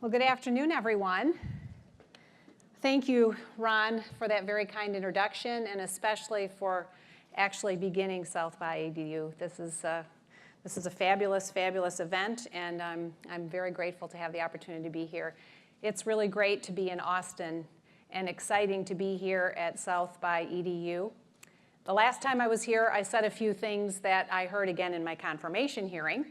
Well, good afternoon, everyone. Thank you, Ron, for that very kind introduction, and especially for actually beginning South by EDU. This is a fabulous, fabulous event, and I'm very grateful to have the opportunity to be here. It's really great to be in Austin and exciting to be here at South by EDU. The last time I was here, I said a few things that I heard again in my confirmation hearing.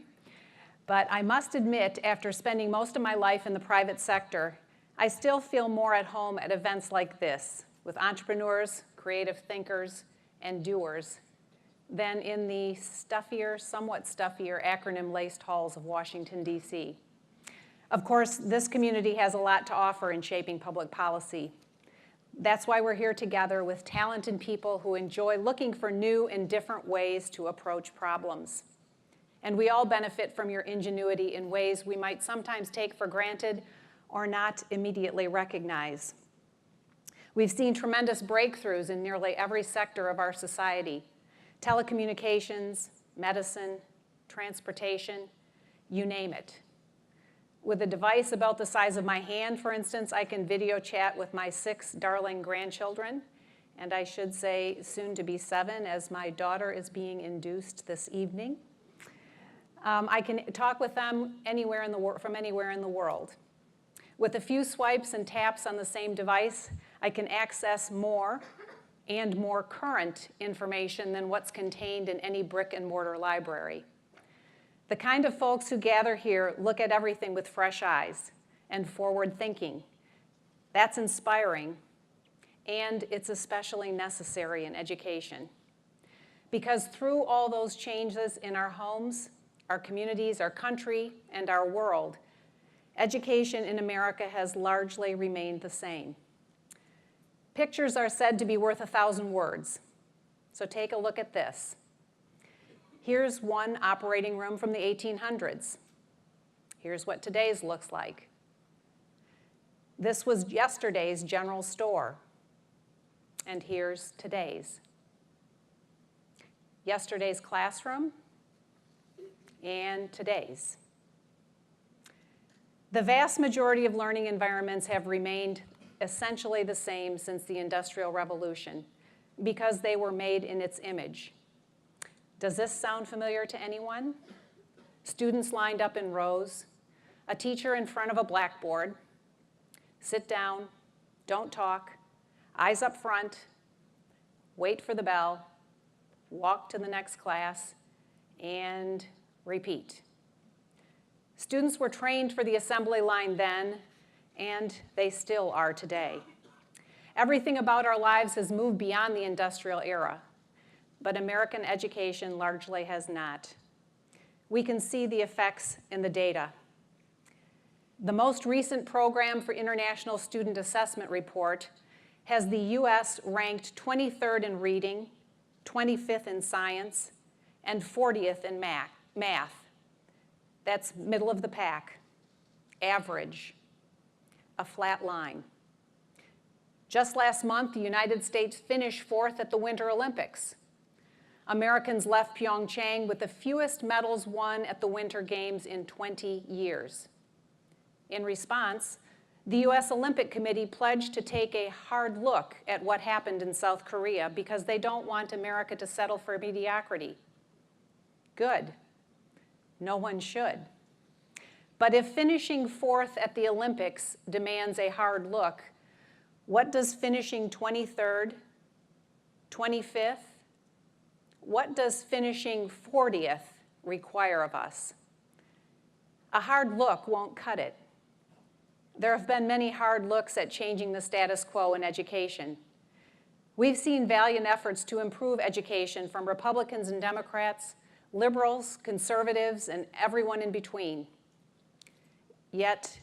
But I must admit, after spending most of my life in the private sector, I still feel more at home at events like this, with entrepreneurs, creative thinkers, and doers, than in the stuffier, somewhat stuffier, acronym-laced halls of Washington, D.C. Of course, this community has a lot to offer in shaping public policy. That's why we're here together with talented people who enjoy looking for new and different ways to approach problems. And we all benefit from your ingenuity in ways we might sometimes take for granted or not immediately recognize. We've seen tremendous breakthroughs in nearly every sector of our society: telecommunications, medicine, transportation, you name it. With a device about the size of my hand, for instance, I can video chat with my 6 darling grandchildren, and I should say soon to be 7, as my daughter is being induced this evening. I can talk with them from anywhere in the world. With a few swipes and taps on the same device, I can access more and more current information than what's contained in any brick and mortar library. The kind of folks who gather here look at everything with fresh eyes and forward thinking. That's inspiring, and it's especially necessary in education. Because through all those changes in our homes, our communities, our country, and our world, education in America has largely remained the same. Pictures are said to be worth 1,000 words, so take a look at this. Here's one operating room from the 1800s. Here's what today's looks like. This was yesterday's general store, and here's today's. Yesterday's classroom, and today's. The vast majority of learning environments have remained essentially the same since the Industrial Revolution because they were made in its image. Does this sound familiar to anyone? Students lined up in rows, a teacher in front of a blackboard, sit down, don't talk, eyes up front, wait for the bell, walk to the next class, and repeat. Students were trained for the assembly line then, and they still are today. Everything about our lives has moved beyond the industrial era, but American education largely has not. We can see the effects in the data. The most recent Program for International Student Assessment report has the U.S. ranked 23rd in reading, 25th in science, and 40th in math. That's middle of the pack, average, a flat line. Just last month, the United States finished 4th at the Winter Olympics. Americans left Pyeongchang with the fewest medals won at the Winter Games in 20 years. In response, the U.S. Olympic Committee pledged to take a hard look at what happened in South Korea because they don't want America to settle for mediocrity. Good. No one should. But if finishing 4th at the Olympics demands a hard look, what does finishing 23rd, 25th, what does finishing 40th require of us? A hard look won't cut it. There have been many hard looks at changing the status quo in education. We've seen valiant efforts to improve education from Republicans and Democrats, liberals, conservatives, and everyone in between. Yet,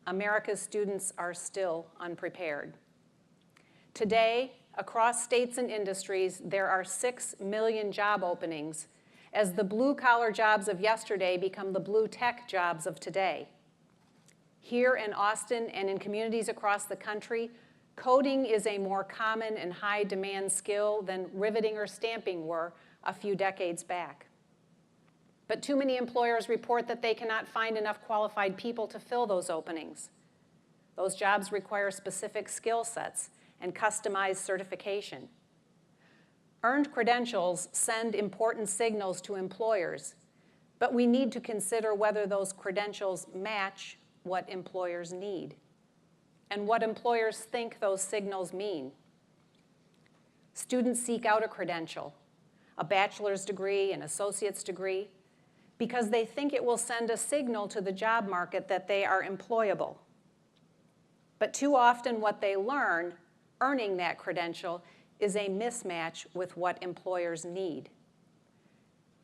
America's students are still unprepared. Today, across states and industries, there are 6 million job openings as the blue-collar jobs of yesterday become the blue-tech jobs of today. Here in Austin and in communities across the country, coding is a more common and high-demand skill than riveting or stamping were a few decades back. But too many employers report that they cannot find enough qualified people to fill those openings. Those jobs require specific skill sets and customized certification. Earned credentials send important signals to employers, but we need to consider whether those credentials match what employers need and what employers think those signals mean. Students seek out a credential, a bachelor's degree, an associate's degree, because they think it will send a signal to the job market that they are employable. But too often what they learn earning that credential is a mismatch with what employers need.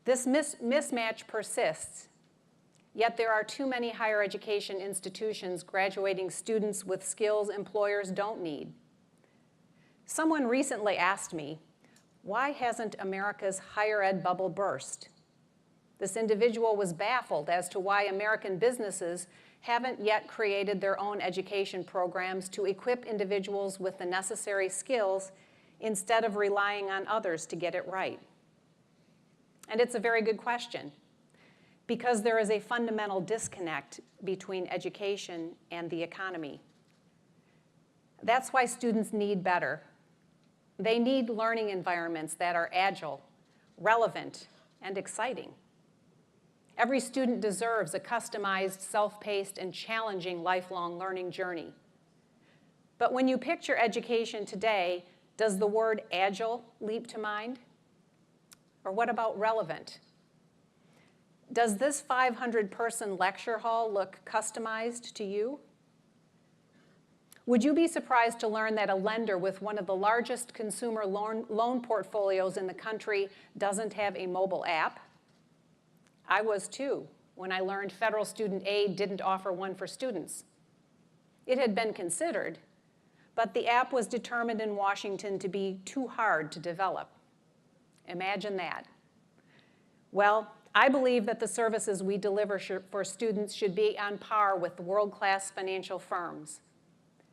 This mismatch persists, yet there are too many higher education institutions graduating students with skills employers don't need. Someone recently asked me, why hasn't America's higher ed bubble burst? This individual was baffled as to why American businesses haven't yet created their own education programs to equip individuals with the necessary skills instead of relying on others to get it right. And it's a very good question, because there is a fundamental disconnect between education and the economy. That's why students need better. They need learning environments that are agile, relevant, and exciting. Every student deserves a customized, self-paced, and challenging lifelong learning journey. But when you picture education today, does the word agile leap to mind? Or what about relevant? Does this 500-person lecture hall look customized to you? Would you be surprised to learn that a lender with one of the largest consumer loan portfolios in the country doesn't have a mobile app? I was too, when I learned federal student aid didn't offer one for students. It had been considered, but the app was determined in Washington to be too hard to develop. Imagine that. Well, I believe that the services we deliver for students should be on par with world-class financial firms.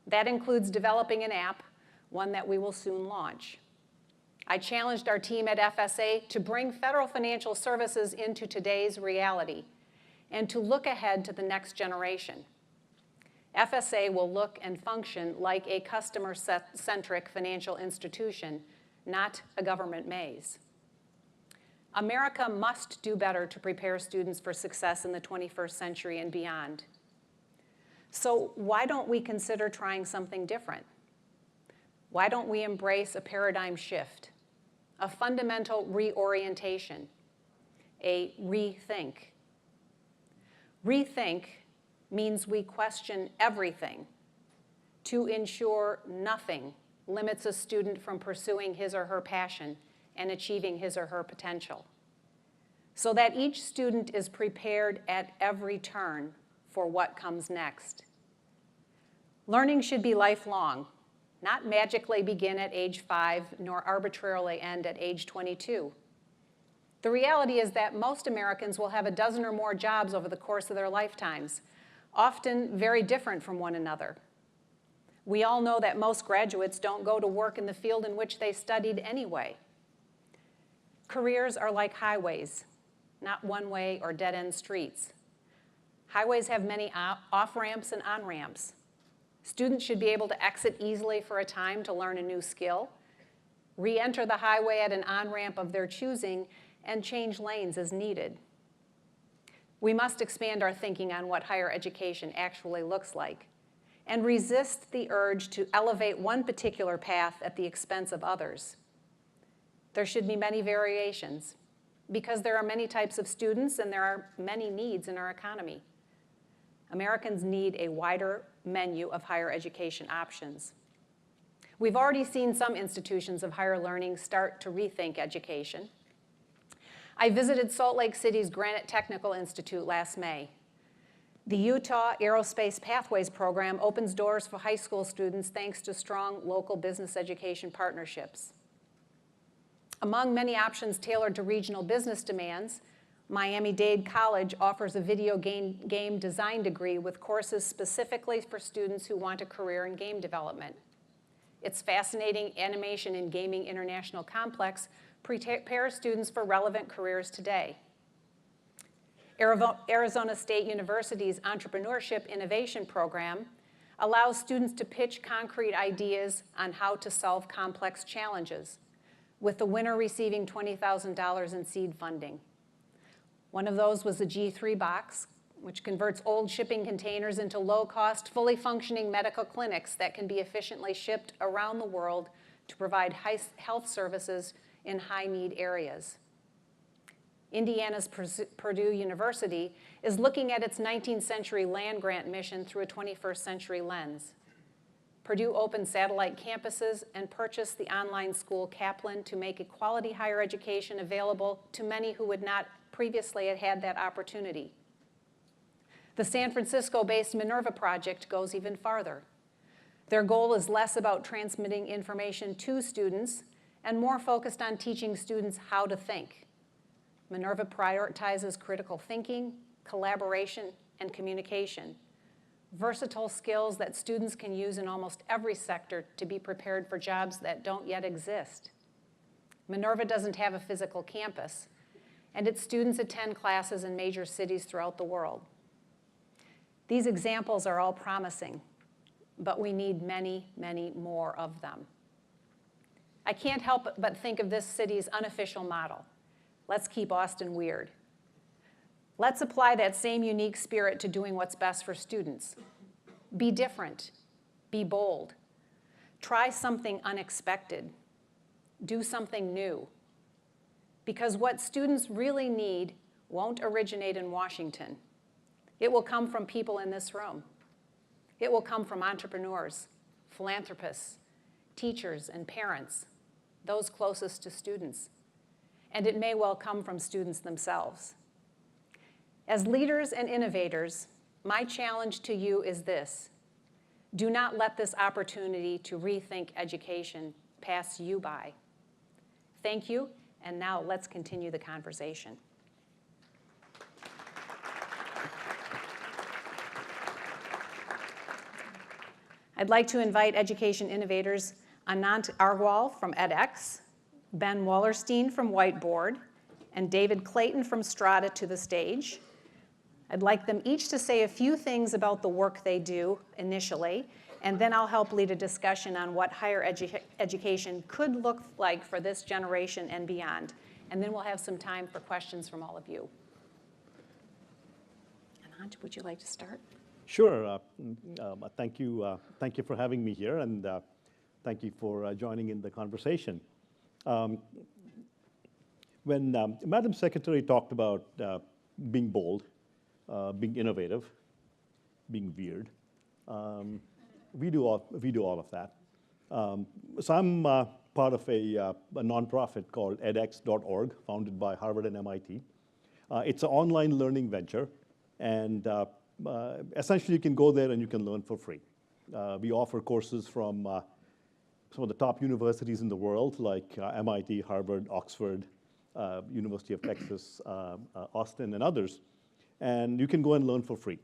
That includes developing an app, one that we will soon launch. I challenged our team at FSA to bring federal financial services into today's reality and to look ahead to the next generation. FSA will look and function like a customer-centric financial institution, not a government maze. America must do better to prepare students for success in the 21st century and beyond. So why don't we consider trying something different? Why don't we embrace a paradigm shift, a fundamental reorientation, a rethink? Rethink means we question everything to ensure nothing limits a student from pursuing his or her passion and achieving his or her potential, so that each student is prepared at every turn for what comes next. Learning should be lifelong, not magically begin at age 5, nor arbitrarily end at age 22. The reality is that most Americans will have a dozen or more jobs over the course of their lifetimes, often very different from one another. We all know that most graduates don't go to work in the field in which they studied anyway. Careers are like highways, not one-way or dead-end streets. Highways have many off-ramps and on-ramps. Students should be able to exit easily for a time to learn a new skill, re-enter the highway at an on-ramp of their choosing, and change lanes as needed. We must expand our thinking on what higher education actually looks like and resist the urge to elevate one particular path at the expense of others. There should be many variations because there are many types of students and there are many needs in our economy. Americans need a wider menu of higher education options. We've already seen some institutions of higher learning start to rethink education. I visited Salt Lake City's Granite Technical Institute last May. The Utah Aerospace Pathways program opens doors for high school students thanks to strong local business education partnerships. Among many options tailored to regional business demands, Miami-Dade College offers a video game design degree with courses specifically for students who want a career in game development. Its fascinating animation and gaming international complex prepares students for relevant careers today. Arizona State University's Entrepreneurship Innovation Program allows students to pitch concrete ideas on how to solve complex challenges, with the winner receiving $20,000 in seed funding. One of those was the G3 box, which converts old shipping containers into low-cost, fully functioning medical clinics that can be efficiently shipped around the world to provide health services in high-need areas. Indiana's Purdue University is looking at its 19th century land-grant mission through a 21st century lens. Purdue opened satellite campuses and purchased the online school Kaplan to make a quality higher education available to many who would not previously have had that opportunity. The San Francisco-based Minerva project goes even farther. Their goal is less about transmitting information to students and more focused on teaching students how to think. Minerva prioritizes critical thinking, collaboration, and communication, versatile skills that students can use in almost every sector to be prepared for jobs that don't yet exist. Minerva doesn't have a physical campus, and its students attend classes in major cities throughout the world. These examples are all promising, but we need many, many more of them. I can't help but think of this city's unofficial model. Let's keep Austin weird. Let's apply that same unique spirit to doing what's best for students. Be different, be bold. Try something unexpected. Do something new. Because what students really need won't originate in Washington. It will come from people in this room. It will come from entrepreneurs, philanthropists, teachers, and parents, those closest to students. And it may well come from students themselves. As leaders and innovators, my challenge to you is this: do not let this opportunity to rethink education pass you by. Thank you, and now let's continue the conversation. I'd like to invite education innovators Anant Agarwal from edX, Ben Wallerstein from Whiteboard, and David Clayton from Strata to the stage. I'd like them each to say a few things about the work they do initially, and then I'll help lead a discussion on what higher education could look like for this generation and beyond. And then we'll have some time for questions from all of you. Anant, would you like to start? Sure. Thank you for having me here, and thank you for joining in the conversation. When Madam Secretary talked about being bold, being innovative, being weird, we do all of that. So I'm part of a nonprofit called edX.org, founded by Harvard and MIT. It's an online learning venture, and essentially you can go there and you can learn for free. We offer courses from some of the top universities in the world, like MIT, Harvard, Oxford, University of Texas, Austin, and others. And you can go and learn for free.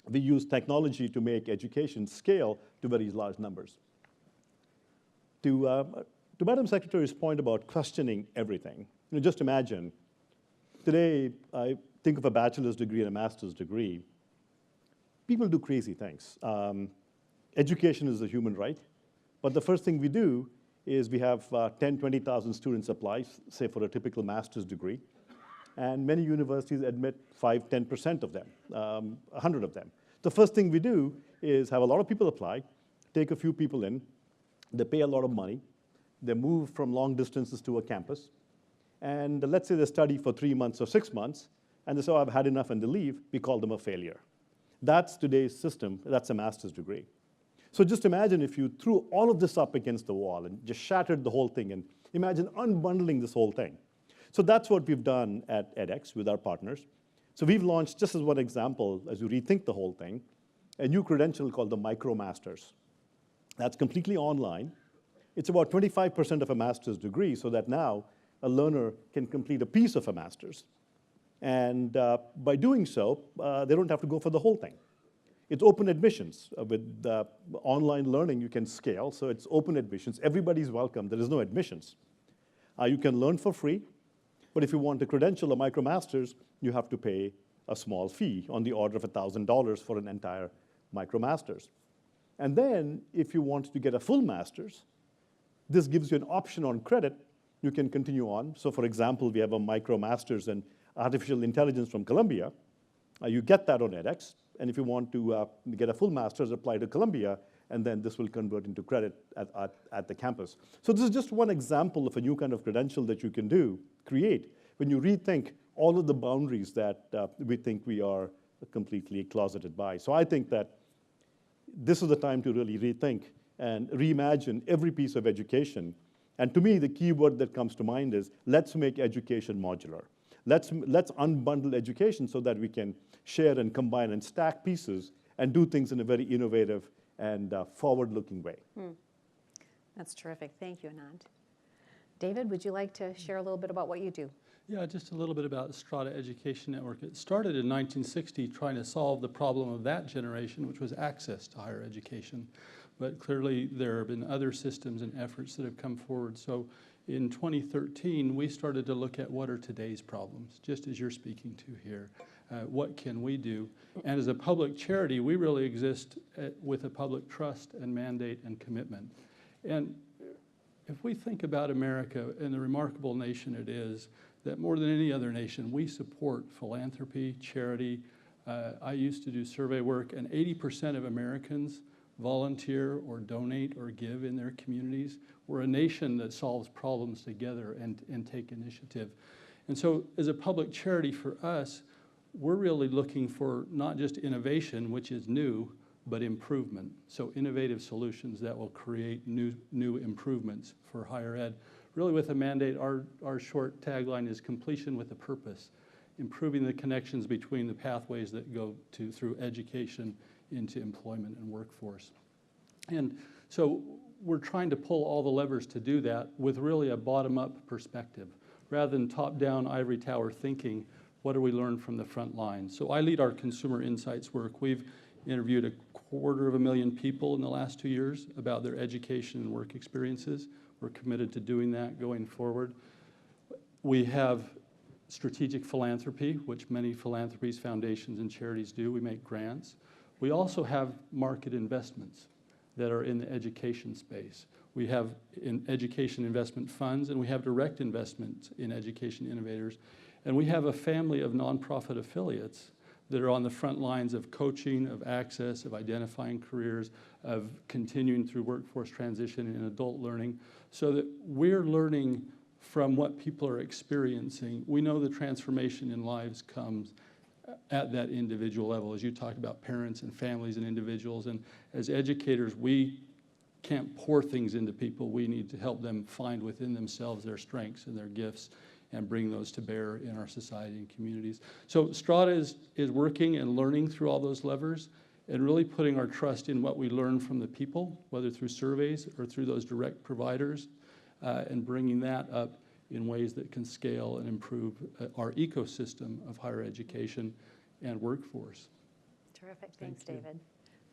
We use technology to make education scale to very large numbers. To Madam Secretary's point about questioning everything, just imagine, today I think of a bachelor's degree and a master's degree. People do crazy things. Education is a human right. But the first thing we do is we have 10, 20,000 students apply, say for a typical master's degree. And many universities admit 5, 10% of them, 100 of them. The first thing we do is have a lot of people apply, take a few people in, they pay a lot of money, they move from long distances to a campus, and let's say they study for 3 months or 6 months, and they say, oh, I've had enough, and they leave. We call them a failure. That's today's system. That's a master's degree. So just imagine if you threw all of this up against the wall and just shattered the whole thing, and imagine unbundling this whole thing. So that's what we've done at edX with our partners. So we've launched, just as one example, as you rethink the whole thing, a new credential called the MicroMasters. That's completely online. It's about 25% of a master's degree, so that now a learner can complete a piece of a master's. And by doing so, they don't have to go for the whole thing. It's open admissions. With online learning, you can scale, so it's open admissions. Everybody's welcome. There is no admissions. You can learn for free, but if you want a credential, a MicroMasters, you have to pay a small fee on the order of $1,000 for an entire MicroMasters. And then if you want to get a full master's, this gives you an option on credit. You can continue on. So for example, we have a MicroMasters in Artificial Intelligence from Columbia. You get that on edX. And if you want to get a full master's, apply to Columbia, and then this will convert into credit at the campus. So this is just one example of a new kind of credential that you can create, when you rethink all of the boundaries that we think we are completely closeted by. So I think that this is the time to really rethink and reimagine every piece of education. And to me, the key word that comes to mind is, let's make education modular. Let's unbundle education so that we can share and combine and stack pieces and do things in a very innovative and forward-looking way. That's terrific. Thank you, Anant. David, would you like to share a little bit about what you do? Yeah, just a little bit about the Strata Education Network. It started in 1960 trying to solve the problem of that generation, which was access to higher education. But clearly there have been other systems and efforts that have come forward. So in 2013, we started to look at what are today's problems, just as you're speaking to here. What can we do? And as a public charity, we really exist with a public trust and mandate and commitment. And if we think about America and the remarkable nation it is, that more than any other nation, we support philanthropy, charity. I used to do survey work, and 80% of Americans volunteer or donate or give in their communities. We're a nation that solves problems together and take initiative. And so as a public charity for us, we're really looking for not just innovation, which is new, but improvement. So innovative solutions that will create new improvements for higher ed. Really with a mandate, our short tagline is completion with a purpose, improving the connections between the pathways that go through education into employment and workforce. And so we're trying to pull all the levers to do that with really a bottom-up perspective. Rather than top-down ivory tower thinking, what do we learn from the front lines? So I lead our consumer insights work. We've interviewed 250,000 people in the last 2 years about their education and work experiences. We're committed to doing that going forward. We have strategic philanthropy, which many philanthropies, foundations, and charities do. We make grants. We also have market investments that are in the education space. We have education investment funds, and we have direct investments in education innovators. And we have a family of nonprofit affiliates that are on the front lines of coaching, of access, of identifying careers, of continuing through workforce transition and adult learning, so that we're learning from what people are experiencing. We know the transformation in lives comes at that individual level, as you talked about parents and families and individuals. And as educators, we can't pour things into people. We need to help them find within themselves their strengths and their gifts and bring those to bear in our society and communities. So Strata is working and learning through all those levers and really putting our trust in what we learn from the people, whether through surveys or through those direct providers, and bringing that up in ways that can scale and improve our ecosystem of higher education and workforce. Terrific. Thanks, David.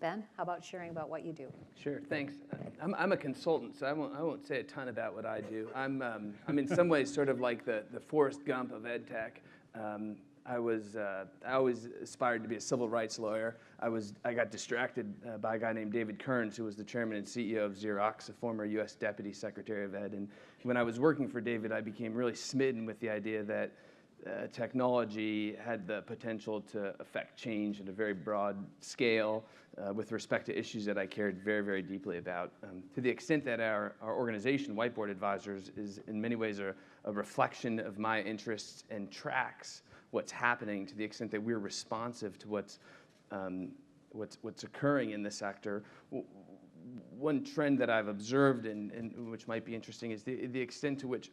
Ben, how about sharing about what you do? Sure, thanks. I'm a consultant, so I won't say a ton about what I do. I'm in some ways sort of like the Forrest Gump of ed tech. I always aspired to be a civil rights lawyer. I got distracted by a guy named David Kearns, who was the chairman and CEO of Xerox, a former U.S. Deputy Secretary of Ed. And when I was working for David, I became really smitten with the idea that technology had the potential to affect change at a very broad scale with respect to issues that I cared very, very deeply about. To the extent that our organization, Whiteboard Advisors, is in many ways a reflection of my interests and tracks what's happening, to the extent that we're responsive to what's occurring in the sector. One trend that I've observed, and which might be interesting, is the extent to which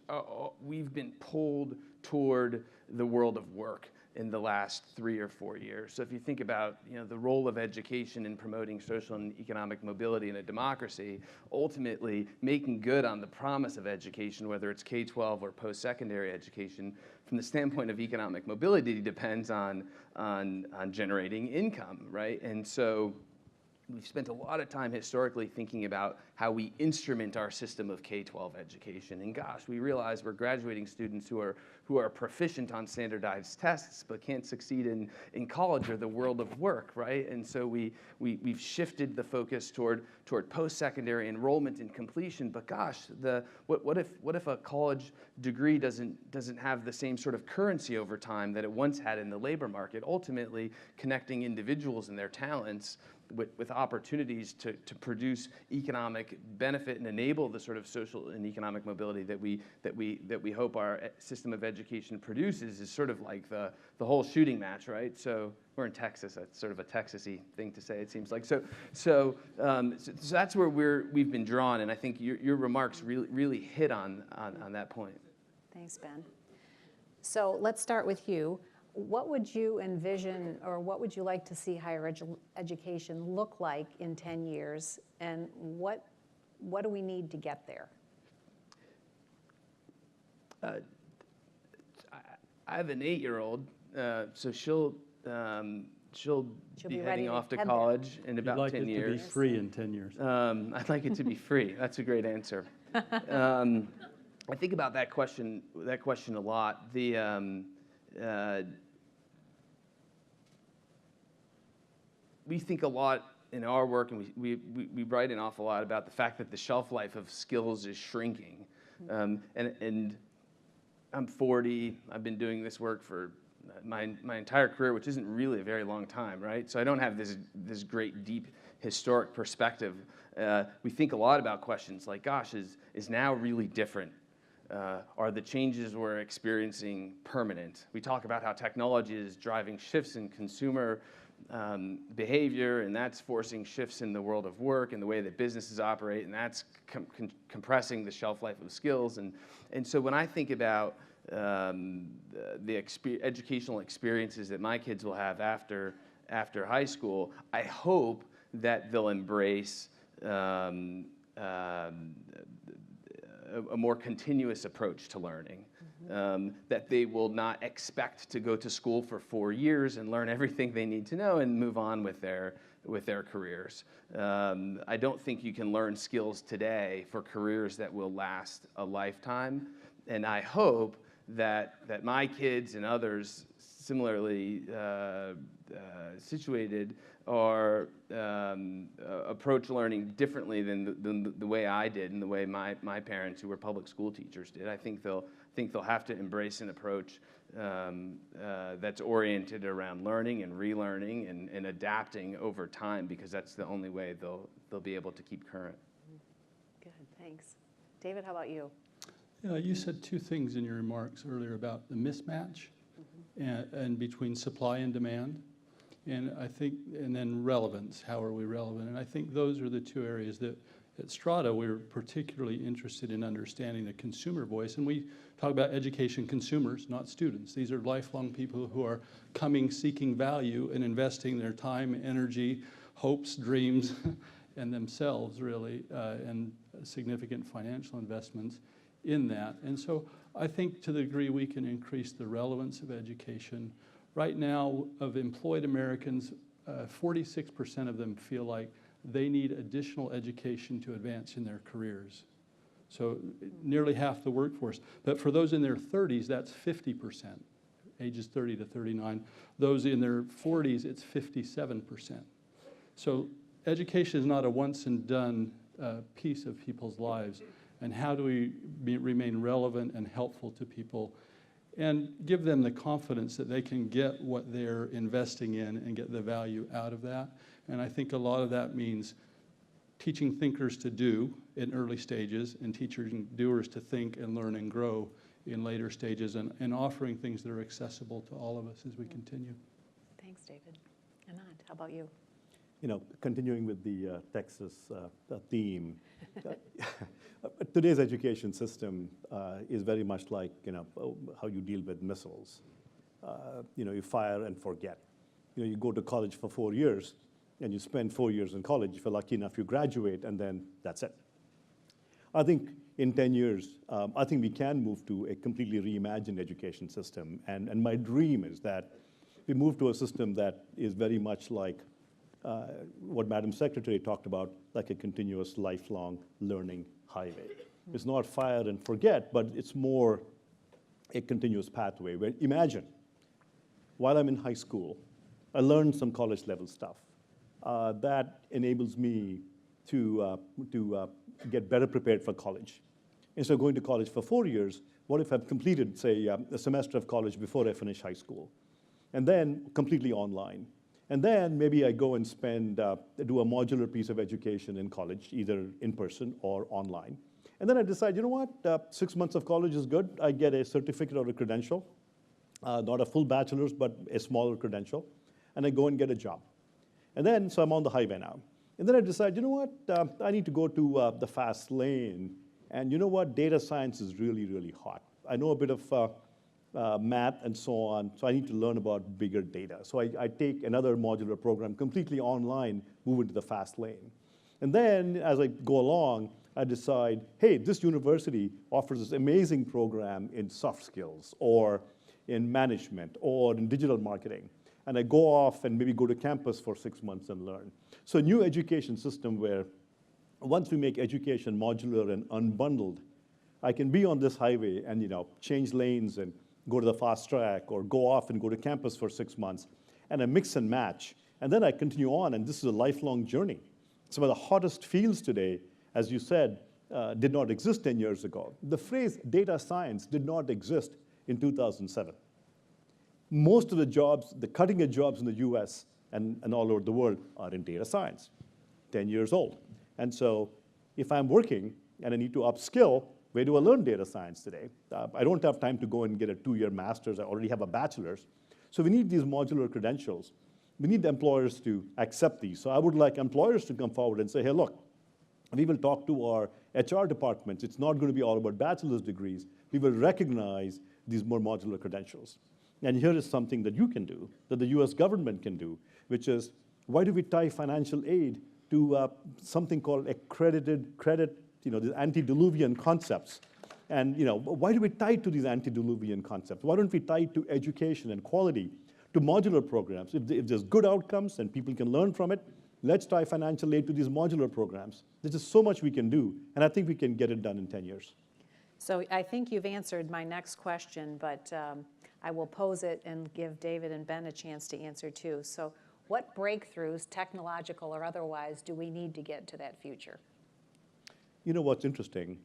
we've been pulled toward the world of work in the last 3 or 4 years. So if you think about the role of education in promoting social and economic mobility in a democracy, ultimately making good on the promise of education, whether it's K-12 or post-secondary education, from the standpoint of economic mobility, depends on generating income, right? And so we've spent a lot of time historically thinking about how we instrument our system of K-12 education. And gosh, we realize we're graduating students who are who are proficient on standardized tests but can't succeed in college or the world of work, right? And so we've shifted the focus toward post-secondary enrollment and completion. But gosh, what if a college degree doesn't have the same sort of currency over time that it once had in the labor market, ultimately connecting individuals and their talents with opportunities to produce economic benefit and enable the sort of social and economic mobility that we hope our system of education produces, is sort of like the whole shooting match, right? So we're in Texas. That's sort of a Texas-y thing to say, it seems like. So that's where we've been drawn, and I think your remarks really hit on that point. Thanks, Ben. So let's start with you. What would you envision, or what would you like to see higher education look like in 10 years, and what do we need to get there? I have an 8-year-old, so she'll be be ready heading to off to head college in You'd about like 10 it years. to be free in 10 years. I'd like it to be free. That's a great answer. I think about that question a lot. We think a lot in our work, and we write an awful lot about the fact that the shelf life of skills is shrinking. And I'm 40. I've been doing this work for my entire career, which isn't really a very long time, right? So I don't have this great, deep, historic perspective. We think a lot about questions like, gosh, is now really different? Are the changes we're experiencing permanent? We talk about how technology is driving shifts in consumer behavior, and that's forcing shifts in the world of work and the way that businesses operate, and that's compressing the shelf life of skills. And so when I think about the educational experiences that my kids will have after high school, I hope that they'll embrace a more continuous approach to learning. That they will not expect to go to school for 4 years and learn everything they need to know and move on with their careers. I don't think you can learn skills today for careers that will last a lifetime. And I hope that my kids and others similarly situated are approach learning differently than the way I did and the way my parents, who were public school teachers, did. I think they'll have to embrace an approach that's oriented around learning and relearning and adapting over time, because that's the only way they'll be able to keep current. Good, thanks. David, how about you? Yeah, you said two things in your remarks earlier about the mismatch and between supply and demand. And I think, and then relevance, how are we relevant? And I think those are the two areas that at Strata we're particularly interested in understanding the consumer voice. And we talk about education consumers, not students. These are lifelong people who are coming seeking value and investing their time, energy, hopes, dreams, and themselves really, and significant financial investments in that. And so I think to the degree we can increase the relevance of education, right now of employed Americans, 46% of them feel like they need additional education to advance in their careers. So nearly half the workforce. But for those in their 30s, that's 50%, ages 30 to 39. Those in their 40s, it's 57%. So education is not a once and done piece of people's lives. And how do we remain relevant and helpful to people and give them the confidence that they can get what they're investing in and get the value out of that? And I think a lot of that means teaching thinkers to do in early stages and teaching doers to think and learn and grow in later stages, and offering things that are accessible to all of us as we continue. Thanks, David. Anant, how about you? Continuing with the Texas theme, today's education system is very much like how you deal with missiles. You fire and forget. You go to college for 4 years, and you spend 4 years in college. If you're lucky enough, you graduate, and then that's it. I think in 10 years, I think we can move to a completely reimagined education system. And my dream is that we move to a system that is very much like what Madam Secretary talked about, like a continuous lifelong learning highway. It's not fire and forget, but it's more a continuous pathway where imagine, while I'm in high school, I learned some college level stuff. That enables me to get better prepared for college. Instead of going to college for 4 years, what if I've completed, say, a semester of college before I finish high school? And then completely online. And then maybe I go and do a modular piece of education in college, either in person or online. And then I decide, you know what, 6 months of college is good. I get a certificate or a credential, not a full bachelor's, but a smaller credential. And I go and get a job. And then, so I'm on the highway now. And then I decide, you know what, I need to go to the fast lane. And you know what, data science is really, really hot. I know a bit of math and so on, so I need to learn about bigger data. So I take another modular program completely online, move into the fast lane. And then as I go along, I decide, hey, this university offers this amazing program in soft skills or in management or in digital marketing. And I go off and maybe go to campus for 6 months and learn. So a new education system where once we make education modular and unbundled, I can be on this highway and change lanes and go to the fast track or go off and go to campus for 6 months. And I mix and match. And then I continue on, and this is a lifelong journey. Some of the hottest fields today, as you said, did not exist 10 years ago. The phrase data science did not exist in 2007. Most of the jobs, the cutting-edge jobs in the US and all over the world are in data science, 10 years old. And so if I'm working and I need to upskill, where do I learn data science today? I don't have time to go and get a 2-year master's. I already have a bachelor's. So we need these modular credentials. We need the employers to accept these. So I would like employers to come forward and say, hey, look, we will talk to our HR departments. It's not going to be all about bachelor's degrees. We will recognize these more modular credentials. And here is something that you can do, that the US government can do, which is, why do we tie financial aid to something called accredited credit, these antediluvian concepts? And why do we tie it to these antediluvian concepts? Why don't we tie it to education and quality, to modular programs? If there's good outcomes and people can learn from it, let's tie financial aid to these modular programs. There's just so much we can do, and I think we can get it done in 10 years. So I think you've answered my next question, but I will pose it and give David and Ben a chance to answer too. So what breakthroughs, technological or otherwise, do we need to get to that future? What's interesting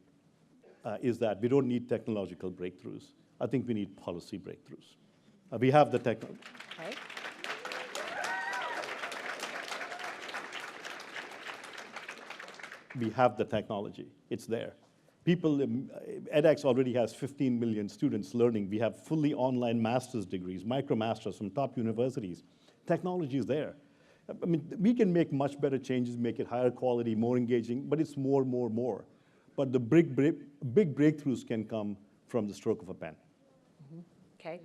is that we don't need technological breakthroughs. I think we need policy breakthroughs. We have the technology. Okay. We have the technology. It's there. People, edX already has 15 million students learning. We have fully online master's degrees, micromasters from top universities. Technology is there. I mean, we can make much better changes, make it higher quality, more engaging, but it's more. But the big breakthroughs can come from the stroke of a pen. Mm-hmm. Okay.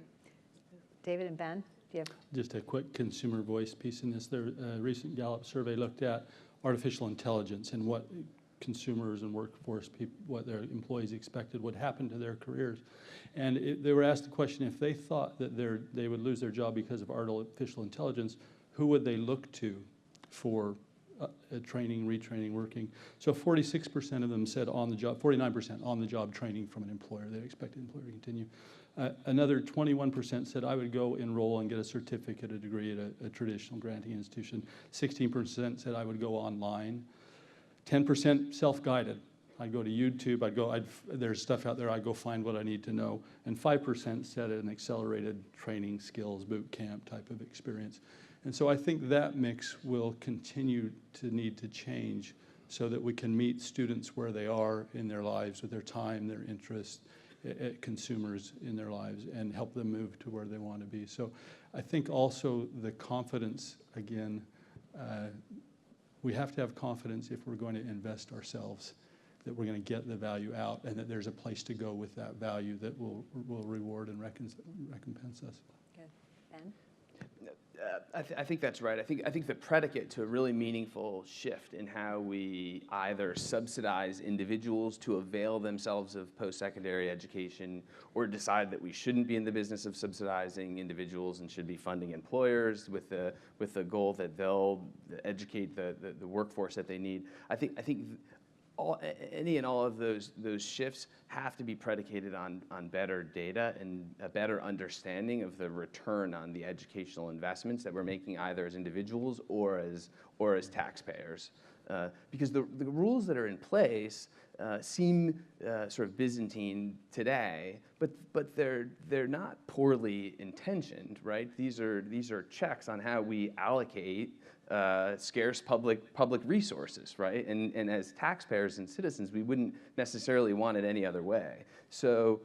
David and Ben, do you have? Just a quick consumer voice piece in this. The recent Gallup survey looked at artificial intelligence and what consumers and workforce people, what their employees expected would happen to their careers. And they were asked the question, if they thought that they would lose their job because of artificial intelligence, who would they look to for training, retraining, working? So 46% of them said on the job, 49% on the job training from an employer. They expect the employer to continue. Another 21% said I would go enroll and get a certificate, a degree at a traditional granting institution. 16% said I would go online. 10% self-guided. I'd go to YouTube, there's stuff out there, I'd go find what I need to know. And 5% said an accelerated training skills boot camp type of experience. And so I think that mix will continue to need to change so that we can meet students where they are in their lives with their time, their interests, consumers in their lives, and help them move to where they want to be. So I think also the confidence, again, we have to have confidence if we're going to invest ourselves, that we're going to get the value out and that there's a place to go with that value that will reward and recompense us. Good. Ben? I think that's right. I think the predicate to a really meaningful shift in how we either subsidize individuals to avail themselves of post-secondary education or decide that we shouldn't be in the business of subsidizing individuals and should be funding employers with the goal that they'll educate the workforce that they need. I think any and all of those shifts have to be predicated on better data and a better understanding of the return on the educational investments that we're making either as individuals or as taxpayers. Because the rules that are in place seem sort of Byzantine today, but they're not poorly intentioned, right? These are checks on how we allocate scarce public resources, right? And as taxpayers and citizens, we wouldn't necessarily want it any other way. So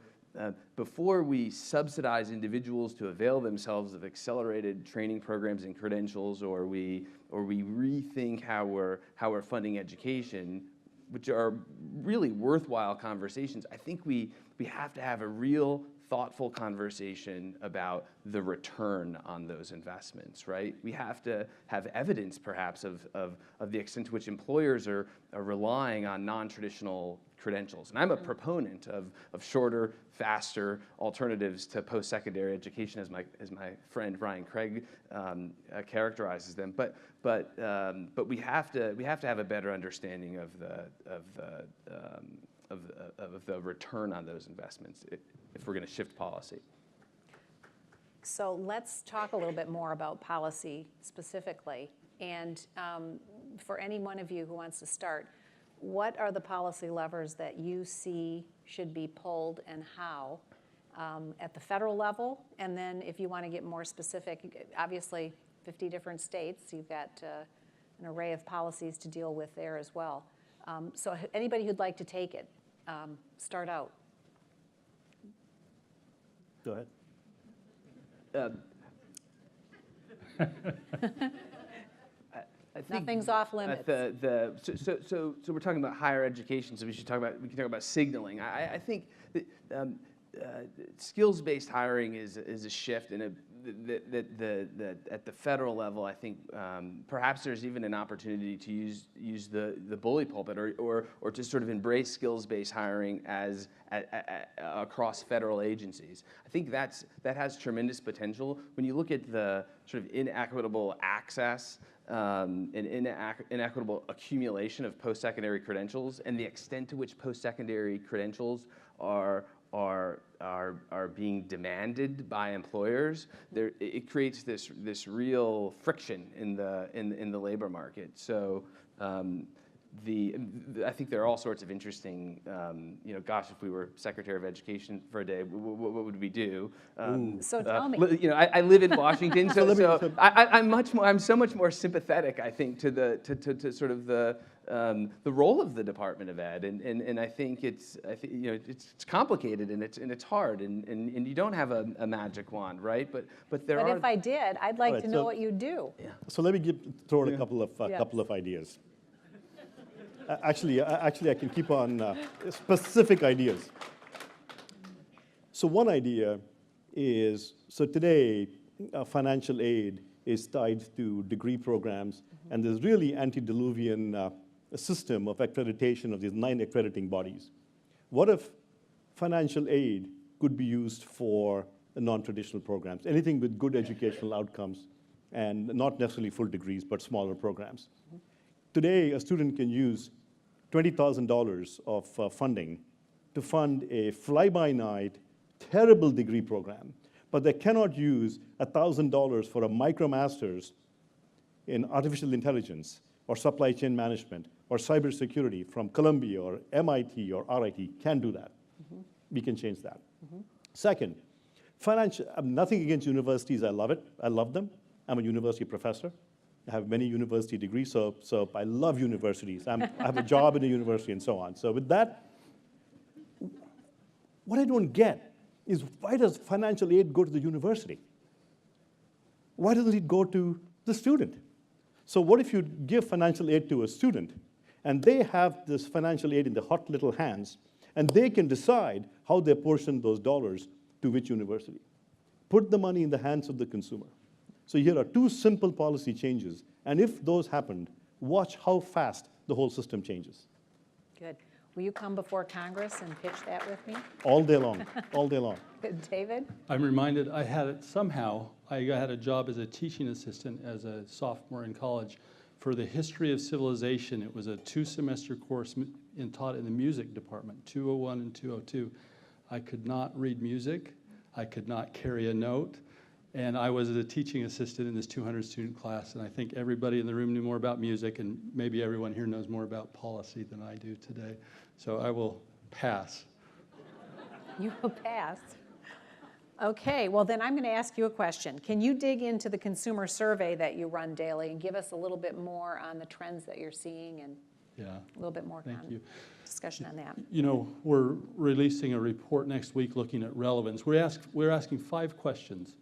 before we subsidize individuals to avail themselves of accelerated training programs and credentials, or we rethink how we're funding education, which are really worthwhile conversations, I think we have to have a real thoughtful conversation about the return on those investments, right? We have to have evidence, perhaps, of the extent to which employers are relying on non-traditional credentials. And I'm a proponent of shorter, faster alternatives to post-secondary education, as my friend Ryan Craig characterizes them. But we have to have a better understanding of the return on those investments if we're going to shift policy. So let's talk a little bit more about policy specifically. And for any one of you who wants to start, what are the policy levers that you see should be pulled and how at the federal level? And then if you want to get more specific, obviously 50 different states, you've got an array of policies to deal with there as well. So anybody who'd like to take it, start out. Go ahead. I think Nothing's off limits. So we're talking about higher education, so we can talk about signaling. I think that, skills-based hiring is a shift in that at the federal level. I think perhaps there's even an opportunity to use the bully pulpit or to sort of embrace skills-based hiring as across federal agencies. I think that has tremendous potential. When you look at the sort of inequitable access and inequitable accumulation of post-secondary credentials and the extent to which post-secondary credentials are being demanded by employers, it creates this real friction in the labor market. So I think there are all sorts of interesting, gosh, if we were Secretary of Education for a day, what would we do? So tell me. I live in Washington, so I'm so much more sympathetic, I think, to sort of the role of the Department of Ed, and I think it's complicated and it's hard, and you don't have a magic wand, right? But there are. But if I did, I'd like to know what you do. Yeah. So let me throw in a couple of ideas. Actually, I can keep on specific ideas. So one idea is, so today, financial aid is tied to degree programs, and there's really antediluvian system of accreditation of these 9 accrediting bodies. What if financial aid could be used for non-traditional programs, anything with good educational outcomes, and not necessarily full degrees, but smaller programs? Today, a student can use $20,000 of funding to fund a fly-by-night, terrible degree program, but they cannot use $1,000 for a micromasters in artificial intelligence or supply chain management or cybersecurity from Columbia or MIT or RIT. Can't do that. We can change that. Second, nothing against universities. I love it. I love them. I'm a university professor. I have many university degrees, so I love universities. I have a job in a university and so on. So with that, what I don't get is, why does financial aid go to the university? Why doesn't it go to the student? So what if you give financial aid to a student, and they have this financial aid in their hot little hands, and they can decide how they portion those dollars to which university? Put the money in the hands of the consumer. So here are 2 simple policy changes, and if those happened, watch how fast the whole system changes. Good. Will you come before Congress and pitch that with me? All day long, all day long. David? I'm reminded I had a job as a teaching assistant as a sophomore in college for the history of civilization. It was a 2-semester course taught in the music department, 201 and 202. I could not read music. I could not carry a note. And I was a teaching assistant in this 200-student class, and I think everybody in the room knew more about music, and maybe everyone here knows more about policy than I do today. So I will pass. You will pass. Okay, well then I'm going to ask you a question. Can you dig into the consumer survey that you run daily and give us a little bit more on the trends that you're seeing and a little bit more discussion on that? You know, we're releasing a report next week looking at relevance. We're asking 5 questions.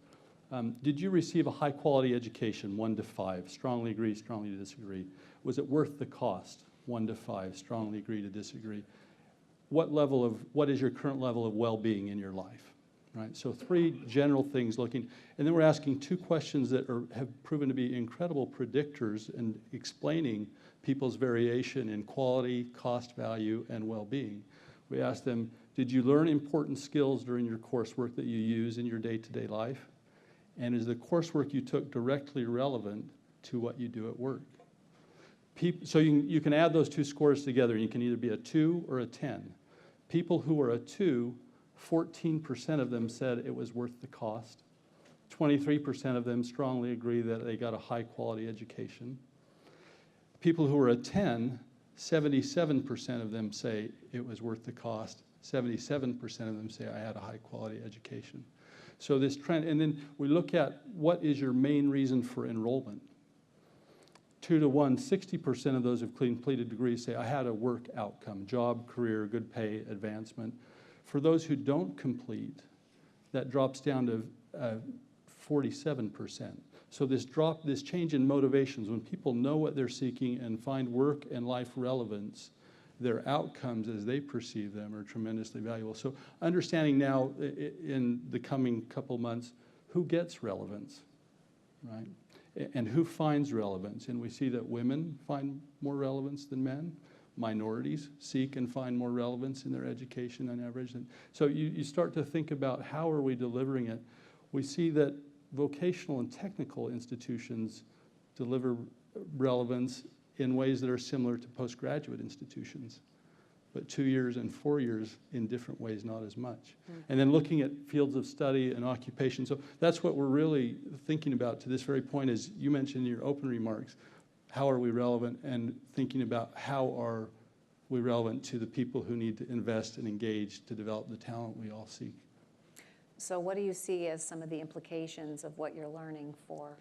Did you receive a high-quality education, 1 to 5? Strongly agree, strongly disagree. Was it worth the cost? 1 to 5, strongly agree to disagree. What is your current level of well-being in your life? Right, so 3 general things looking, and then we're asking 2 questions that have proven to be incredible predictors in explaining people's variation in quality, cost, value, and well-being. We asked them, did you learn important skills during your coursework that you use in your day-to-day life? And is the coursework you took directly relevant to what you do at work? So you can add those 2 scores together, and you can either be a 2 or a 10. People who are a 2, 14% of them said it was worth the cost. 23% of them strongly agree that they got a high-quality education. People who are a 10, 77% of them say it was worth the cost. 77% of them say I had a high-quality education. So this trend, and then we look at what is your main reason for enrollment. 2 to 1, 60% of those who've completed degrees say I had a work outcome, job, career, good pay, advancement. For those who don't complete, that drops down to 47%. So this change in motivations, when people know what they're seeking and find work and life relevance, their outcomes as they perceive them are tremendously valuable. So understanding now in the coming couple months, who gets relevance, right? And who finds relevance? And we see that women find more relevance than men. Minorities seek and find more relevance in their education on average. And so you start to think about how are we delivering it. We see that vocational and technical institutions deliver relevance in ways that are similar to postgraduate institutions, but 2 years and 4 years in different ways, not as much. And then looking at fields of study and occupation. So that's what we're really thinking about to this very point, as you mentioned in your open remarks. How are we relevant, and thinking about how are we relevant to the people who need to invest and engage to develop the talent we all seek. So what do you see as some of the implications of what you're learning for?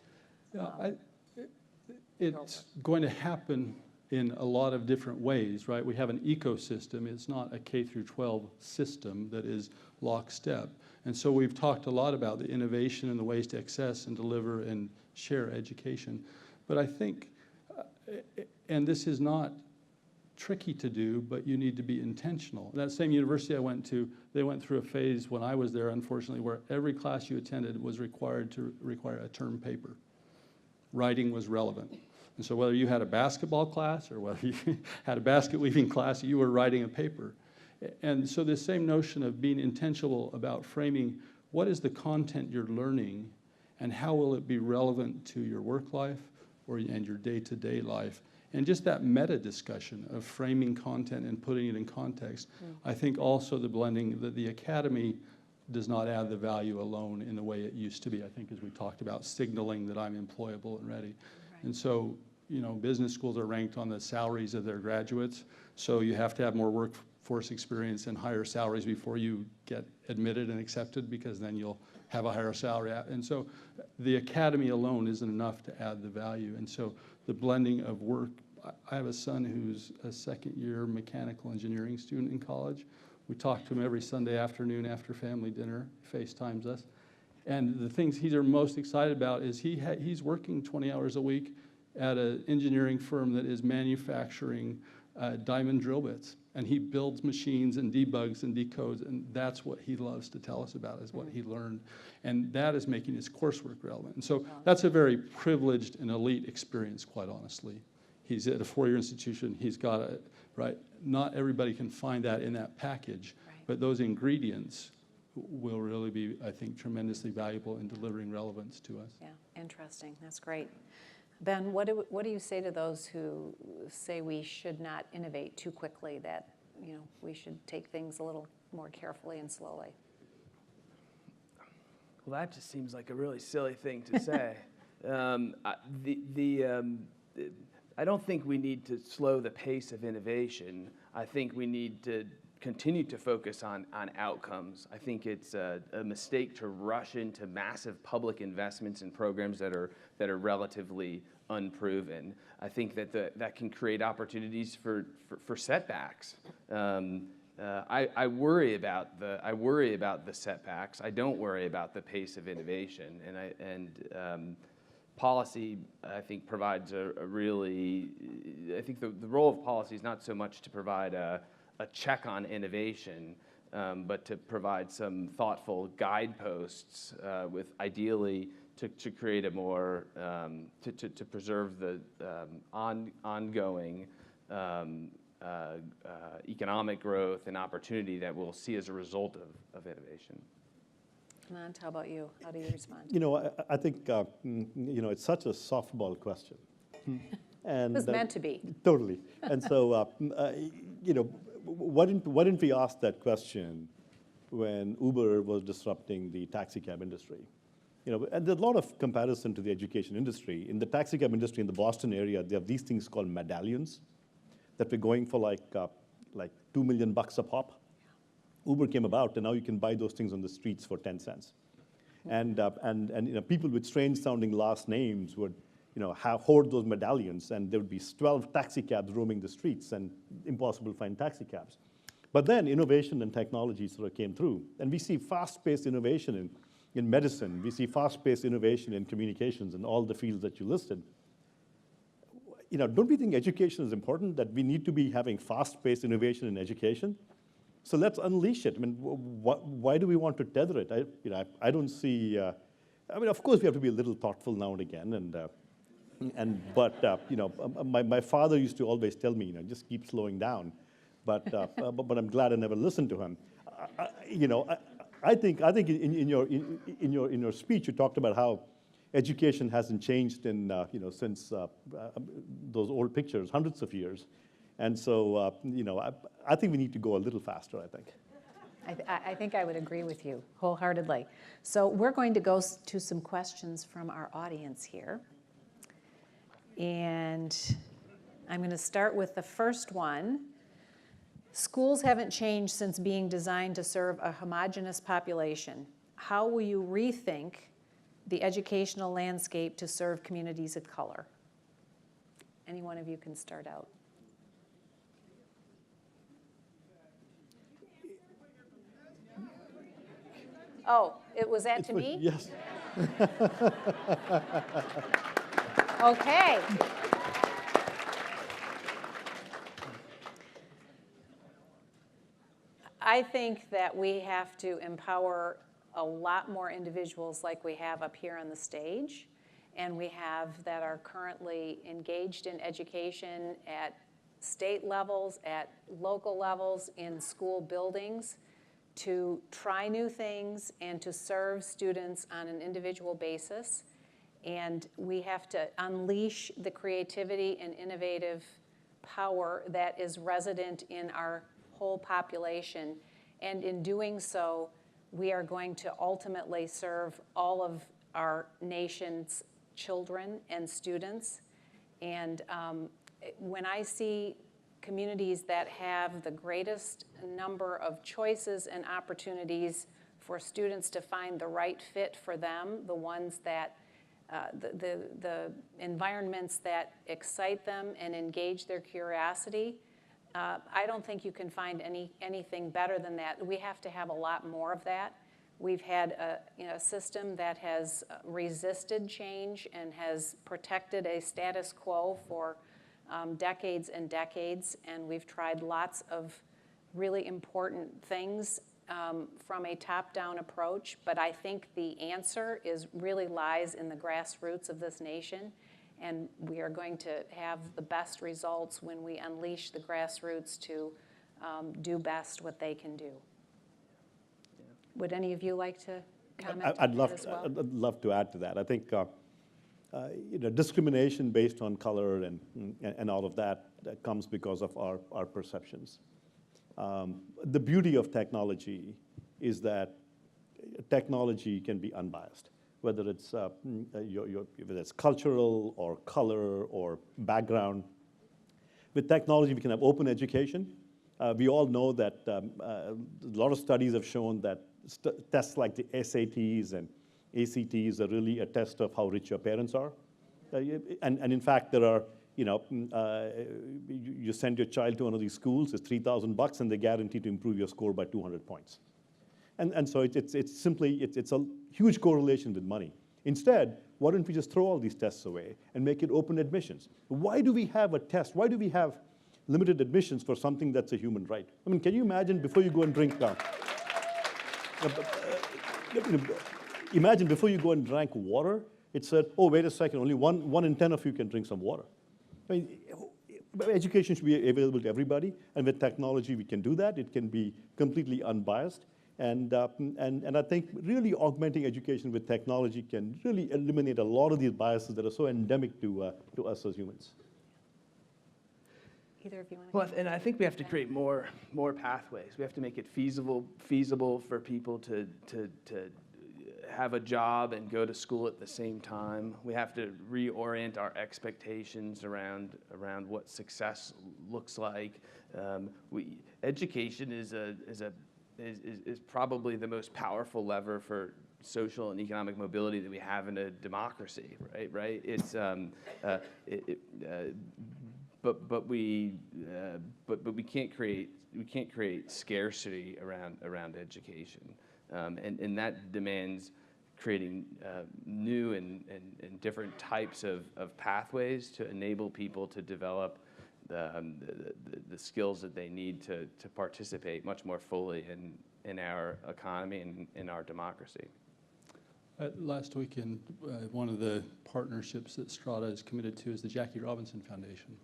It's going to happen in a lot of different ways, right? We have an ecosystem. It's not a K through 12 system that is lockstep. And so we've talked a lot about the innovation and the ways to access and deliver and share education. But I think, and this is not tricky to do, but you need to be intentional. That same university I went to, they went through a phase when I was there, unfortunately, where every class you attended was required to require a term paper. Writing was relevant. And so whether you had a basketball class or whether you had a basket weaving class, you were writing a paper. And so this same notion of being intentional about framing what is the content you're learning and how will it be relevant to your work life and your day-to-day life. And just that meta discussion of framing content and putting it in context. I think also the blending, that the academy does not add the value alone in the way it used to be. I think as we talked about, signaling that I'm employable and ready. Right. And so, you know, business schools are ranked on the salaries of their graduates. So you have to have more workforce experience and higher salaries before you get admitted and accepted, because then you'll have a higher salary. And so the academy alone isn't enough to add the value. And so the blending of work, I have a son who's a second-year mechanical engineering student in college. We talk to him every Sunday afternoon after family dinner, FaceTimes us. And the things he's most excited about is he's working 20 hours a week at an engineering firm that is manufacturing diamond drill bits. And he builds machines and debugs and decodes, and that's what he loves to tell us about, is what he learned. And that is making his coursework relevant. And so that's a very privileged and elite experience, quite honestly. He's at a 4-year institution. He's got a, right? Not everybody can find that in that package, but those ingredients will really be, I think, tremendously valuable in delivering relevance to us. Yeah, interesting. That's great. Ben, what do you say to those who say we should not innovate too quickly, that we should take things a little more carefully and slowly? Well, that just seems like a really silly thing to say. I don't think we need to slow the pace of innovation. I think we need to continue to focus on outcomes. I think it's a mistake to rush into massive public investments in programs that are relatively unproven. I think that can create opportunities for setbacks. I worry about the setbacks. I don't worry about the pace of innovation, and policy, I think, provides a really. I think the role of policy is not so much to provide a check on innovation, but to provide some thoughtful guideposts with ideally to create a more to preserve the ongoing economic growth and opportunity that we'll see as a result of innovation. Anant, how about you? How do you respond? I think it's such a softball question. And It was meant to be. Totally. And so, why didn't we ask that question when Uber was disrupting the taxi cab industry? And there's a lot of comparison to the education industry. In the taxi cab industry in the Boston area, they have these things called medallions that were going for like $2 million a pop. Uber came about, and now you can buy those things on the streets for 10 cents. And people with strange-sounding last names would hoard those medallions, and there would be 12 taxi cabs roaming the streets, and impossible to find taxi cabs. But then innovation and technology sort of came through, and we see fast-paced innovation in medicine. We see fast-paced innovation in communications and all the fields that you listed. Don't we think education is important, that we need to be having fast-paced innovation in education? So let's unleash it. I mean, why do we want to tether it? I don't see. Of course, we have to be a little thoughtful now and again, but my father used to always tell me, just keep slowing down. But I'm glad I never listened to him. I think in your speech you talked about how education hasn't changed since those old pictures, hundreds of years. And so, I think we need to go a little faster, I think. I think I would agree with you wholeheartedly. So we're going to go to some questions from our audience here. And I'm going to start with the first one. Schools haven't changed since being designed to serve a homogeneous population. How will you rethink the educational landscape to serve communities of color? Any one of you can start out. Oh, was that to me? Yes. Okay. I think that we have to empower a lot more individuals like we have up here on the stage, and we have that are currently engaged in education at state levels, at local levels, in school buildings, to try new things and to serve students on an individual basis. And we have to unleash the creativity and innovative power that is resident in our whole population. And in doing so, we are going to ultimately serve all of our nation's children and students. And when I see communities that have the greatest number of choices and opportunities for students to find the right fit for them, the ones that the environments that excite them and engage their curiosity, I don't think you can find anything better than that. We have to have a lot more of that. We've had a system that has resisted change and has protected a status quo for decades and decades, and we've tried lots of really important things from a top-down approach, but I think the answer really lies in the grassroots of this nation, and we are going to have the best results when we unleash the grassroots to do best what they can do. Yeah. Would any of you like to comment on that as well? I'd love to add to that. I think discrimination based on color and all of that comes because of our perceptions. The beauty of technology is that technology can be unbiased, whether it's whether it's cultural or color or background. With technology, we can have open education. We all know that a lot of studies have shown that tests like the SATs and ACTs are really a test of how rich your parents are. And in fact, there are, you send your child to one of these schools, it's $3,000, and they guarantee to improve your score by 200 points. And so it's simply a huge correlation with money. Instead, why don't we just throw all these tests away and make it open admissions? Why do we have a test? Why do we have limited admissions for something that's a human right? I mean, can you imagine before you go and drink imagine before you go and drink water, it said, oh, wait a second, only one in 10 of you can drink some water. I mean, education should be available to everybody, and with technology we can do that. It can be completely unbiased, and I think really augmenting education with technology can really eliminate a lot of these biases that are so endemic to us as humans. Either of you want to? Well, and I think we have to create more pathways. We have to make it feasible for people to have a job and go to school at the same time. We have to reorient our expectations around what success looks like. Education is probably the most powerful lever for social and economic mobility that we have in a democracy, right? It's but we can't create scarcity around education, and that demands creating new and different types of pathways to enable people to develop the skills that they need to participate much more fully in our economy and in our democracy. Last weekend, one of the partnerships that Strata is committed to is the Jackie Robinson Foundation.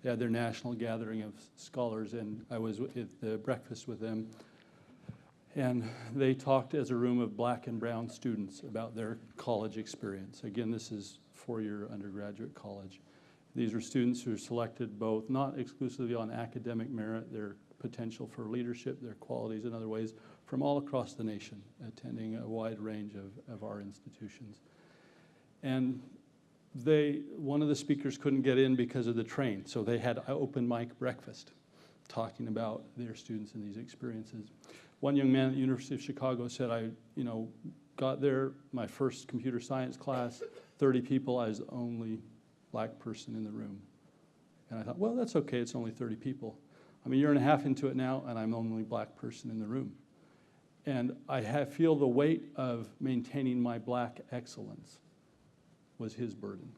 They had their national gathering of scholars, and I was at the breakfast with them. And they talked as a room of black and brown students about their college experience. Again, this is four-year undergraduate college. These are students who are selected both, not exclusively on academic merit, their potential for leadership, their qualities in other ways, from all across the nation, attending a wide range of our institutions. And one of the speakers couldn't get in because of the train, so they had an open mic breakfast talking about their students and these experiences. One young man at the University of Chicago said, I got there, my first computer science class, 30 people, I was the only black person in the room. And I thought, well, that's okay, it's only 30 people. I'm a year and a half into it now, and I'm the only black person in the room. And I feel the weight of maintaining my black excellence was his burden.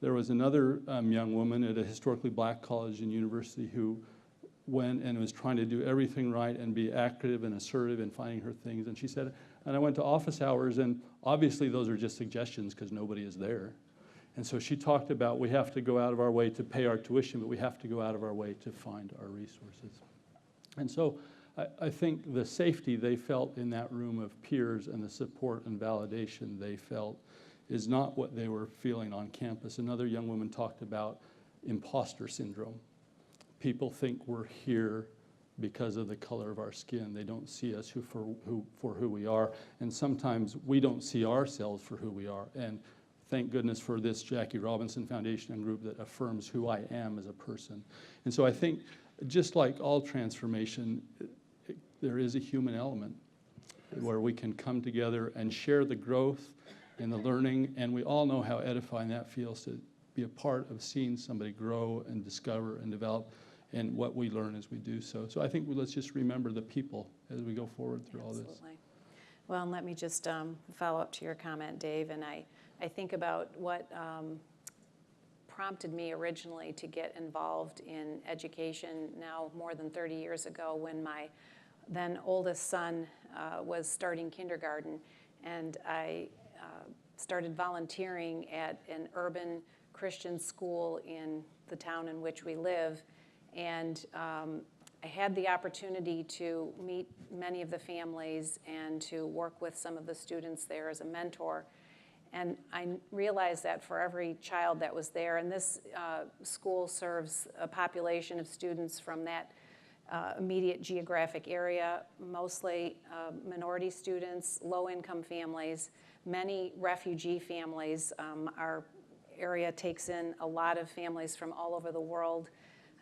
There was another young woman at a historically black college and university who went and was trying to do everything right and be active and assertive in finding her things. And she said, and I went to office hours, and obviously those are just suggestions because nobody is there. And so she talked about we have to go out of our way to pay our tuition, but we have to go out of our way to find our resources. And so I think the safety they felt in that room of peers and the support and validation they felt is not what they were feeling on campus. Another young woman talked about imposter syndrome. People think we're here because of the color of our skin. They don't see us for who we are. And sometimes we don't see ourselves for who we are. And thank goodness for this Jackie Robinson Foundation and group that affirms who I am as a person. And so I think just like all transformation, there is a human element where we can come together and share the growth and the learning. And we all know how edifying that feels to be a part of seeing somebody grow and discover and develop, and what we learn as we do so. So I think let's just remember the people as we go forward through all this. Absolutely. Well, and let me just follow up to your comment, Dave, and I think about what prompted me originally to get involved in education now more than 30 years ago when my then oldest son was starting kindergarten, and I started volunteering at an urban Christian school in the town in which we live. And I had the opportunity to meet many of the families and to work with some of the students there as a mentor. And I realized that for every child that was there, and this school serves a population of students from that immediate geographic area, mostly minority students, low-income families, many refugee families. Our area takes in a lot of families from all over the world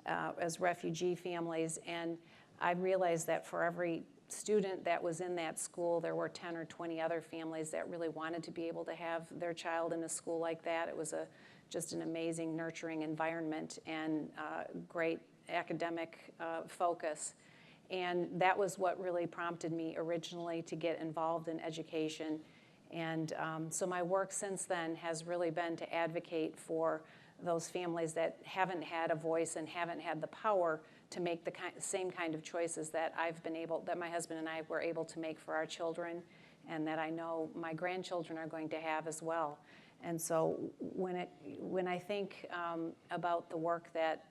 as refugee families, and I realized that for every student that was in that school, there were 10 or 20 other families that really wanted to be able to have their child in a school like that. It was just an amazing, nurturing environment and great academic focus. And that was what really prompted me originally to get involved in education. And so my work since then has really been to advocate for those families that haven't had a voice and haven't had the power to make the same kind of choices that that my husband and I were able to make for our children, and that I know my grandchildren are going to have as well. And so when I think about the work that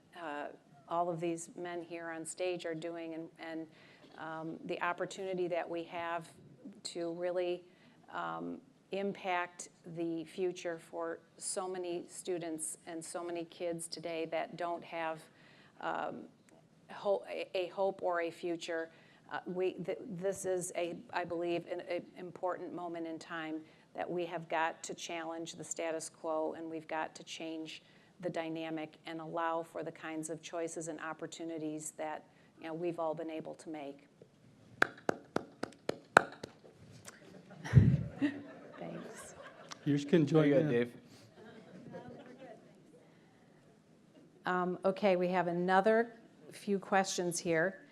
all of these men here on stage are doing, and the opportunity that we have to really impact the future for so many students and so many kids today that don't have a hope or a future. This is, I believe, an important moment in time that we have got to challenge the status quo, and we've got to change the dynamic and allow for the kinds of choices and opportunities that we've all been able to make. Thanks. You can join in. Dave. Okay, we have another few questions here.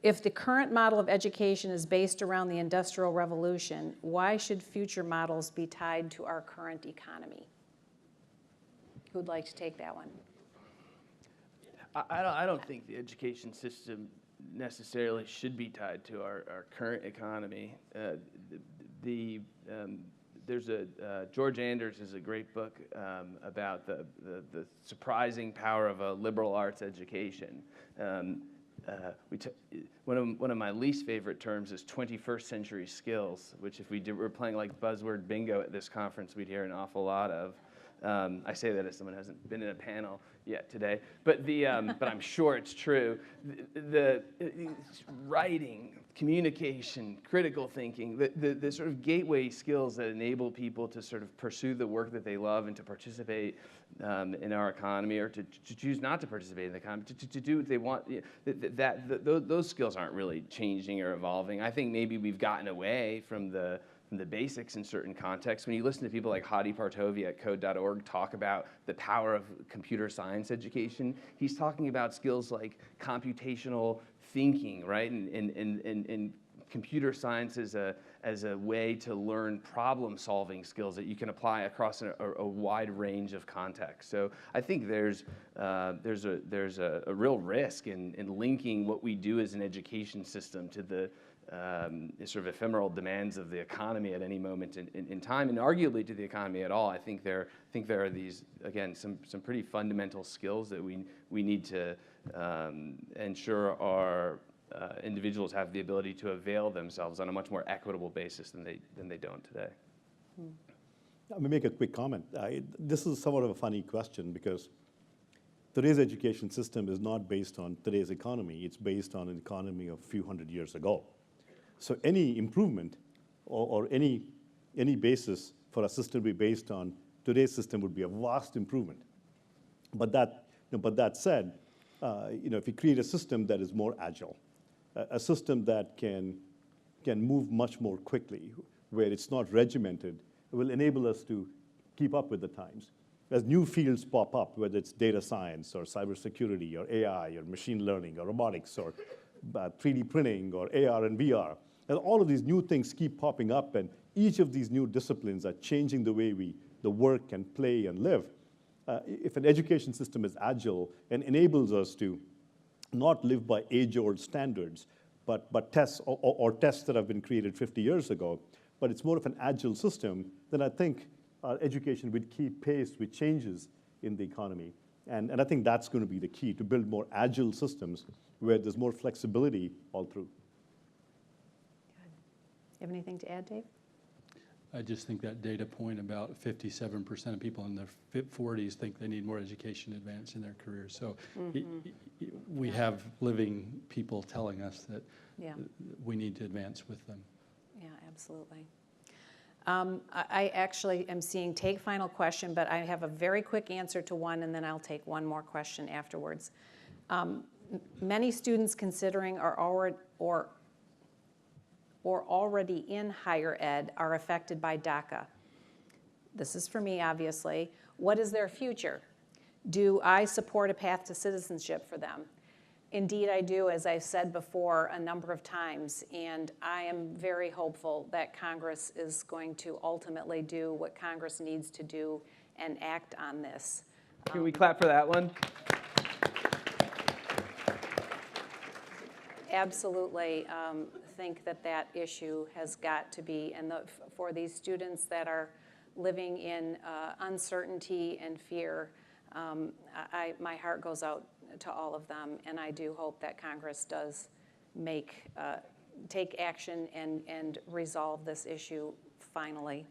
If the current model of education is based around the Industrial Revolution, why should future models be tied to our current economy? Who'd like to take that one? I don't think the education system necessarily should be tied to our current economy. There's George Anders is a great book about the surprising power of a liberal arts education. One of my least favorite terms is 21st century skills, which if we were playing like buzzword bingo at this conference, we'd hear an awful lot of. I say that as someone who hasn't been in a panel yet today, but but I'm sure it's true. The writing, communication, critical thinking, the sort of gateway skills that enable people to sort of pursue the work that they love and to participate in our economy, or to choose not to participate in the economy, to do what they want. Those skills aren't really changing or evolving. I think maybe we've gotten away from the basics in certain contexts. When you listen to people like Hadi Partovi at code.org talk about the power of computer science education, he's talking about skills like computational thinking, right? And computer science as a way to learn problem-solving skills that you can apply across a wide range of contexts. So I think there's a real risk in linking what we do as an education system to the sort of ephemeral demands of the economy at any moment in time, and arguably to the economy at all. I think there are these, again, some pretty fundamental skills that we need to ensure our individuals have the ability to avail themselves on a much more equitable basis than they don't today. Let me make a quick comment. This is somewhat of a funny question, because today's education system is not based on today's economy. It's based on an economy of a few hundred years ago. So any improvement or any basis for a system to be based on today's system would be a vast improvement. But that said, if you create a system that is more agile, a system that can move much more quickly, where it's not regimented, it will enable us to keep up with the times. As new fields pop up, whether it's data science or cybersecurity or AI or machine learning or robotics or 3D printing or AR and VR, and all of these new things keep popping up, and each of these new disciplines are changing the way we work and play and live. If an education system is agile and enables us to not live by age-old standards, but tests or tests that have been created 50 years ago, but it's more of an agile system, then I think our education would keep pace with changes in the economy. And I think that's going to be the key, to build more agile systems where there's more flexibility all through. Good. You have anything to add, Dave? I just think that data point about 57% of people in their 40s think they need more education to advance in their careers. So we have living people telling us that we need to advance with them. Yeah, absolutely. I actually am seeing take final question, but I have a very quick answer to one, and then I'll take one more question afterwards. Many students considering are already in higher ed are affected by DACA. This is for me, obviously. What is their future? Do I support a path to citizenship for them? Indeed, I do, as I've said before a number of times, and I am very hopeful that Congress is going to ultimately do what Congress needs to do and act on this. Can we clap for that one? Absolutely think that that issue has got to be, and for these students that are living in uncertainty and fear, my heart goes out to all of them, and I do hope that Congress does take action and resolve this issue finally.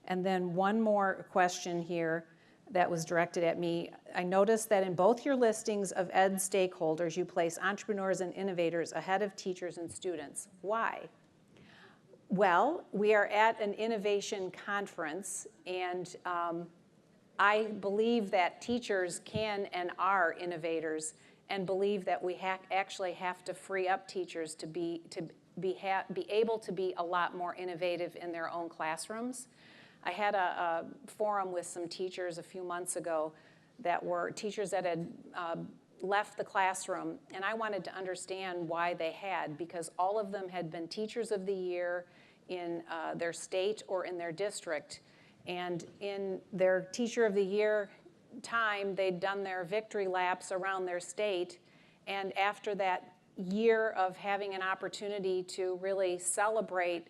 And then one more question here that was directed at me. I noticed that in both your listings of ed stakeholders, you place entrepreneurs and innovators ahead of teachers and students. Why? Well, we are at an innovation conference, and I believe that teachers can and are innovators, and believe that we actually have to free up teachers to be able to be a lot more innovative in their own classrooms. I had a forum with some teachers a few months ago that were teachers that had left the classroom, and I wanted to understand why they had, because all of them had been teachers of the year in their state or in their district. And in their Teacher of the Year time, they'd done their victory laps around their state. And after that year of having an opportunity to really celebrate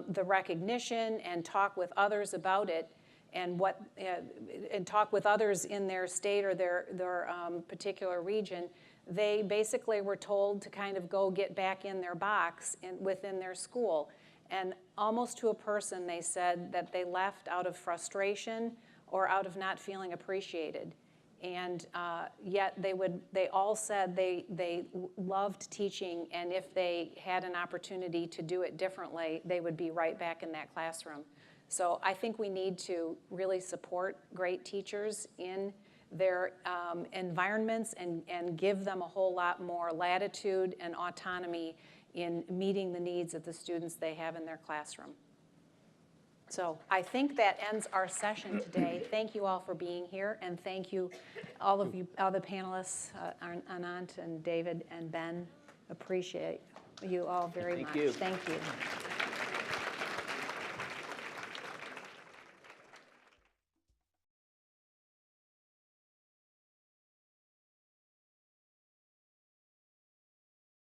the recognition and talk with others about it, and talk with others in their state or their particular region, they basically were told to kind of go get back in their box within their school. And almost to a person, they said that they left out of frustration or out of not feeling appreciated. And yet they all said they loved teaching, and if they had an opportunity to do it differently, they would be right back in that classroom. So I think we need to really support great teachers in their environments and give them a whole lot more latitude and autonomy in meeting the needs of the students they have in their classroom. So I think that ends our session today. Thank you all for being here, and thank you, all of you, other panelists, Anant and David and Ben. Appreciate you all very much. Thank you. Thank you.